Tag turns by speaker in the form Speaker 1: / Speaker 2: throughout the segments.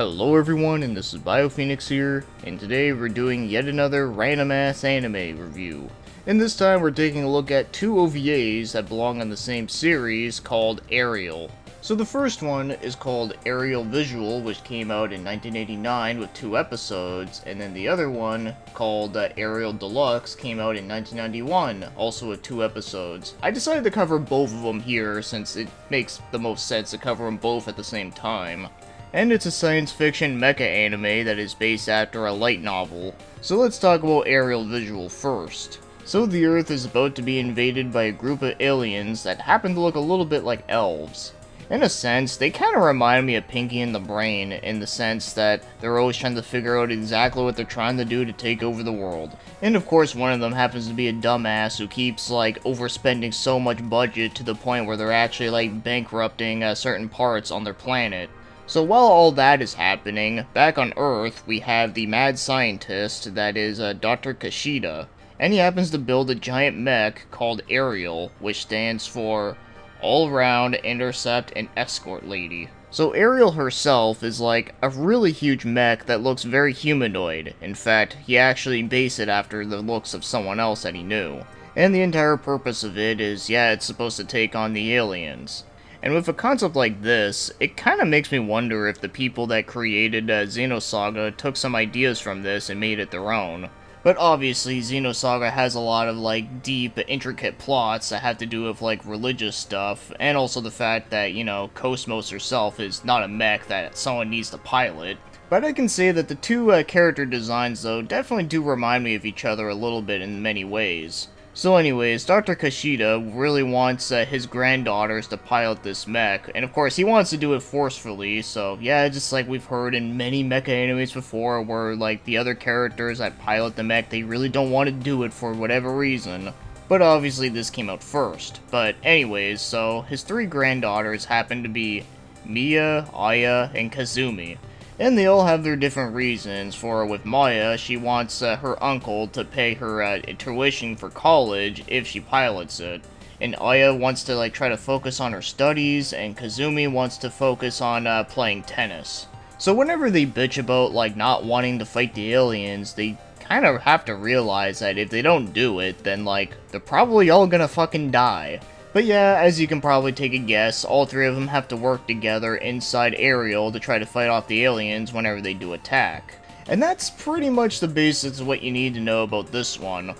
Speaker 1: Hello everyone, and this is BioPhoenix here, and today we're doing yet another random ass anime review. And this time we're taking a look at two OVAs that belong in the same series called Ariel. So the first one is called Ariel Visual, which came out in 1989 with 2 episodes, and then the other one, called Ariel Deluxe, came out in 1991, also with 2 episodes. I decided to cover both of them here since it makes the most sense to cover them both at the same time. And it's a science fiction mecha anime that is based after a light novel. So let's talk about Ariel Visual first. So the Earth is about to be invaded by a group of aliens that happen to look a little bit like elves. In a sense, they kind of remind me of Pinky and the Brain in the sense that they're always trying to figure out exactly what they're trying to do to take over the world. And of course, one of them happens to be a dumbass who keeps overspending so much budget to the point where they're actually bankrupting certain parts on their planet. So while all that is happening, back on Earth, we have the mad scientist that is Dr. Kashida, and he happens to build a giant mech called Ariel, which stands for All-Round Intercept and Escort Lady. So Ariel herself is like a really huge mech that looks very humanoid. In fact, he actually based it after the looks of someone else that he knew. And the entire purpose of it is, it's supposed to take on the aliens. And with a concept like this, it kind of makes me wonder if the people that created Xenosaga took some ideas from this and made it their own. But obviously, Xenosaga has a lot of deep, intricate plots that have to do with religious stuff, and also the fact that, Cosmos herself is not a mech that someone needs to pilot. But I can say that the two character designs, though, definitely do remind me of each other a little bit in many ways. So anyways, Dr. Kashida really wants his granddaughters to pilot this mech, and of course he wants to do it forcefully, so just like we've heard in many mecha animes before, where the other characters that pilot the mech, they really don't want to do it for whatever reason. But obviously this came out first. But anyways, so his 3 granddaughters happen to be Mia, Aya, and Kazumi. And they all have their different reasons. For with Maya, she wants her uncle to pay her tuition for college if she pilots it. And Aya wants to try to focus on her studies, and Kazumi wants to focus on playing tennis. So whenever they bitch about not wanting to fight the aliens, they kind of have to realize that if they don't do it, then they're probably all gonna fucking die. But as you can probably take a guess, all 3 of them have to work together inside Ariel to try to fight off the aliens whenever they do attack. And that's pretty much the basics of what you need to know about this one.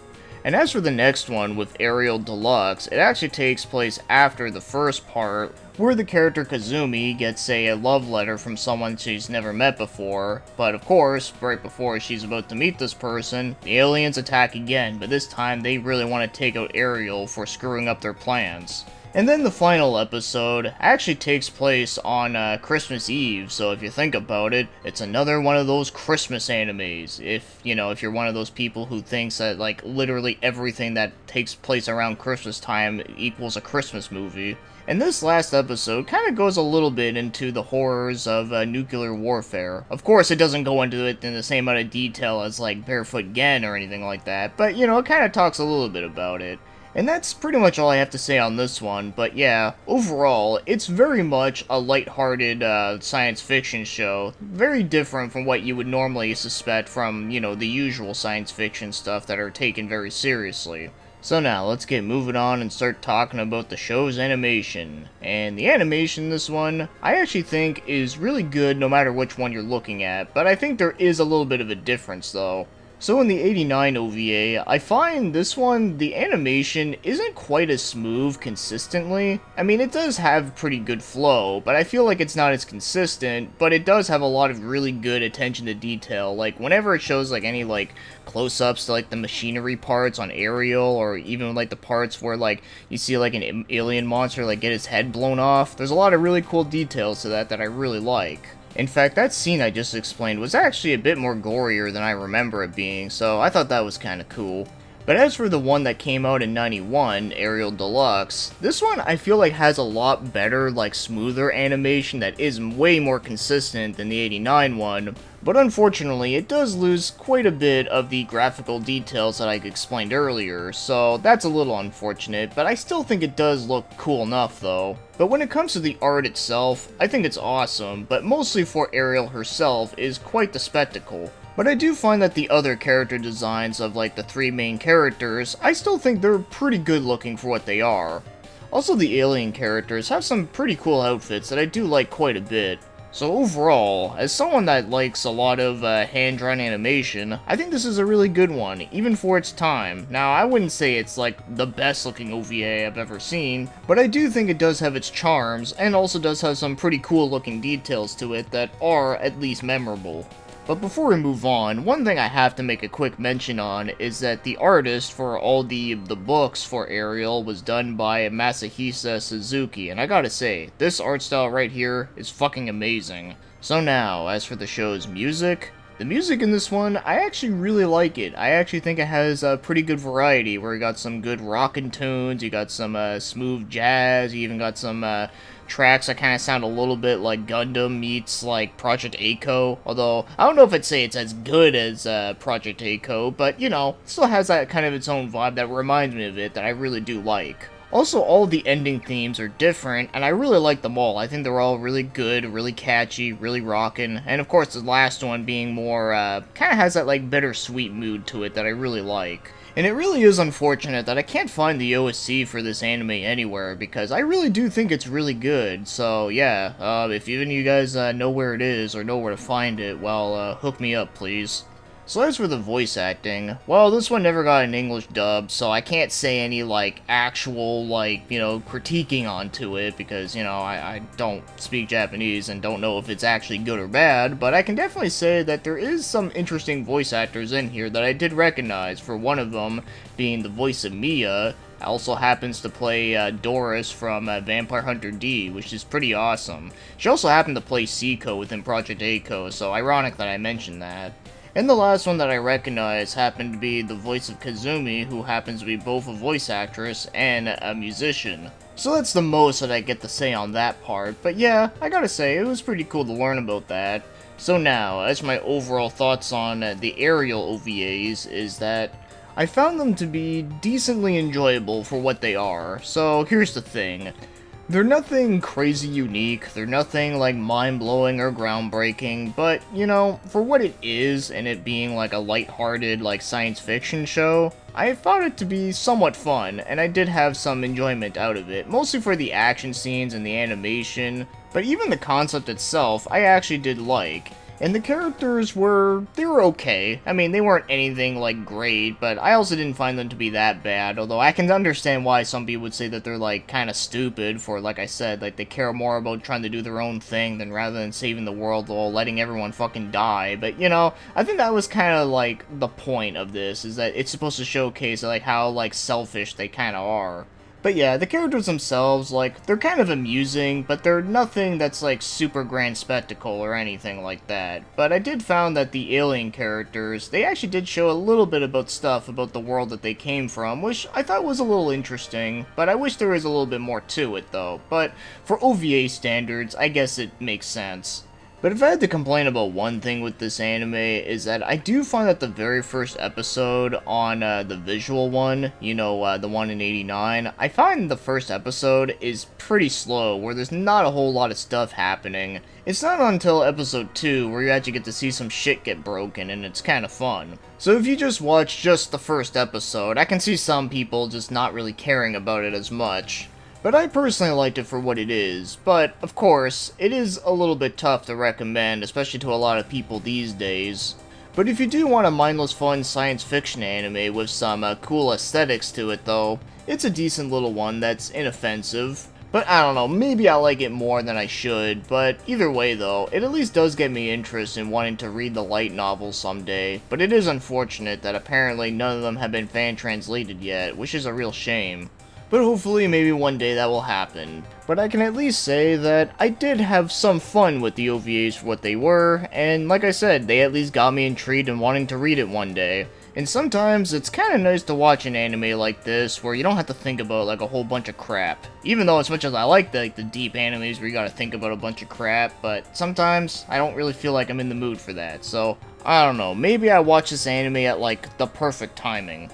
Speaker 1: And as for the next one, with Ariel Deluxe, it actually takes place after the first part, where the character Kazumi gets a love letter from someone she's never met before, but of course, right before she's about to meet this person, the aliens attack again, but this time they really want to take out Ariel for screwing up their plans. And then the final episode actually takes place on Christmas Eve, so if you think about it, it's another one of those Christmas animes. If you're one of those people who thinks that literally everything that takes place around Christmas time equals a Christmas movie. And this last episode kind of goes a little bit into the horrors of nuclear warfare. Of course, it doesn't go into it in the same amount of detail as Barefoot Gen or anything like that, but it kind of talks a little bit about it. And that's pretty much all I have to say on this one, but overall, it's very much a lighthearted science fiction show. Very different from what you would normally suspect from, the usual science fiction stuff that are taken very seriously. So now, let's get moving on and start talking about the show's animation. And the animation in this one, I actually think is really good no matter which one you're looking at, but I think there is a little bit of a difference though. So in the 89 OVA, I find this one, the animation isn't quite as smooth consistently. I mean, it does have pretty good flow, but I feel like it's not as consistent, but it does have a lot of really good attention to detail. Whenever it shows any close-ups to the machinery parts on Ariel, or even the parts where you see an alien monster get his head blown off, there's a lot of really cool details to that I really like. In fact, that scene I just explained was actually a bit more gorier than I remember it being, so I thought that was kinda cool. But as for the one that came out in 91, Ariel Deluxe, this one I feel has a lot better, smoother animation that is way more consistent than the 89 one, But unfortunately, it does lose quite a bit of the graphical details that I explained earlier, so that's a little unfortunate, but I still think it does look cool enough though. But when it comes to the art itself, I think it's awesome, but mostly for Ariel herself is quite the spectacle. But I do find that the other character designs of like the three main characters, I still think they're pretty good looking for what they are. Also, the alien characters have some pretty cool outfits that I do like quite a bit. So overall, as someone that likes a lot of hand-drawn animation, I think this is a really good one, even for its time. Now, I wouldn't say it's like the best looking OVA I've ever seen, but I do think it does have its charms, and also does have some pretty cool looking details to it that are at least memorable. But before we move on, one thing I have to make a quick mention on is that the artist for all the books for Ariel was done by Masahisa Suzuki, and I gotta say, this art style right here is fucking amazing. So now, as for the show's music, the music in this one, I actually really like it. I actually think it has a pretty good variety, where you got some good rockin' tunes, you got some smooth jazz, you even got some tracks that kind of sound a little bit like Gundam meets like Project A-ko, although I don't know if I'd say it's as good as Project A-ko, but you know, it still has that kind of its own vibe that reminds me of it that I really do like. Also, all of the ending themes are different, and I really like them all. I think they're all really good, really catchy, really rockin', and of course the last one being more, kind of has that like bittersweet mood to it that I really like. And it really is unfortunate that I can't find the OSC for this anime anywhere, because I really do think it's really good. So yeah, if even you guys know where it is, or know where to find it, well, hook me up, please. So as for the voice acting, well, this one never got an English dub, so I can't say any, like, actual, like, you know, critiquing onto it, because, you know, I don't speak Japanese and don't know if it's actually good or bad, but I can definitely say that there is some interesting voice actors in here that I did recognize, for one of them being the voice of Mia, also happens to play Doris from Vampire Hunter D, which is pretty awesome. She also happened to play Seiko within Project A-ko, so ironic that I mentioned that. And the last one that I recognize happened to be the voice of Kazumi, who happens to be both a voice actress and a musician. So that's the most that I get to say on that part, but yeah, I gotta say, it was pretty cool to learn about that. So now, as my overall thoughts on the Ariel OVAs is that I found them to be decently enjoyable for what they are. So here's the thing. They're nothing crazy unique, they're nothing like mind-blowing or groundbreaking, but, you know, for what it is, and it being like a lighthearted, like, science fiction show, I found it to be somewhat fun, and I did have some enjoyment out of it, mostly for the action scenes and the animation, but even the concept itself, I actually did like. And the characters they were okay. I mean, they weren't anything, like, great, but I also didn't find them to be that bad, although I can understand why some people would say that they're, like, kinda stupid for, like I said, like, they care more about trying to do their own thing than rather than saving the world while letting everyone fucking die, but, you know, I think that was kinda, like, the point of this, is that it's supposed to showcase, like, how, like, selfish they kinda are. But yeah, the characters themselves, like, they're kind of amusing, but they're nothing that's, like, super grand spectacle or anything like that. But I did found that the alien characters, they actually did show a little bit about stuff about the world that they came from, which I thought was a little interesting, but I wish there was a little bit more to it, though. But for OVA standards, I guess it makes sense. But if I had to complain about one thing with this anime, is that I do find that the very first episode on the visual one, you know, the one in 89, I find the first episode is pretty slow, where there's not a whole lot of stuff happening. It's not until episode 2 where you actually get to see some shit get broken, and it's kind of fun. So if you just watch just the first episode, I can see some people just not really caring about it as much. But I personally liked it for what it is, but, of course, it is a little bit tough to recommend, especially to a lot of people these days. But if you do want a mindless fun science fiction anime with some cool aesthetics to it though, it's a decent little one that's inoffensive. But I don't know, maybe I like it more than I should, but either way though, it at least does get me interest in wanting to read the light novels someday, but it is unfortunate that apparently none of them have been fan translated yet, which is a real shame. But hopefully maybe one day that will happen. But I can at least say that I did have some fun with the OVAs for what they were, and like I said, they at least got me intrigued and wanting to read it one day. And sometimes it's kind of nice to watch an anime like this where you don't have to think about like a whole bunch of crap. Even though as much as I like the deep animes where you gotta think about a bunch of crap, but sometimes I don't really feel like I'm in the mood for that. So, I don't know, maybe I watch this anime at like the perfect timing.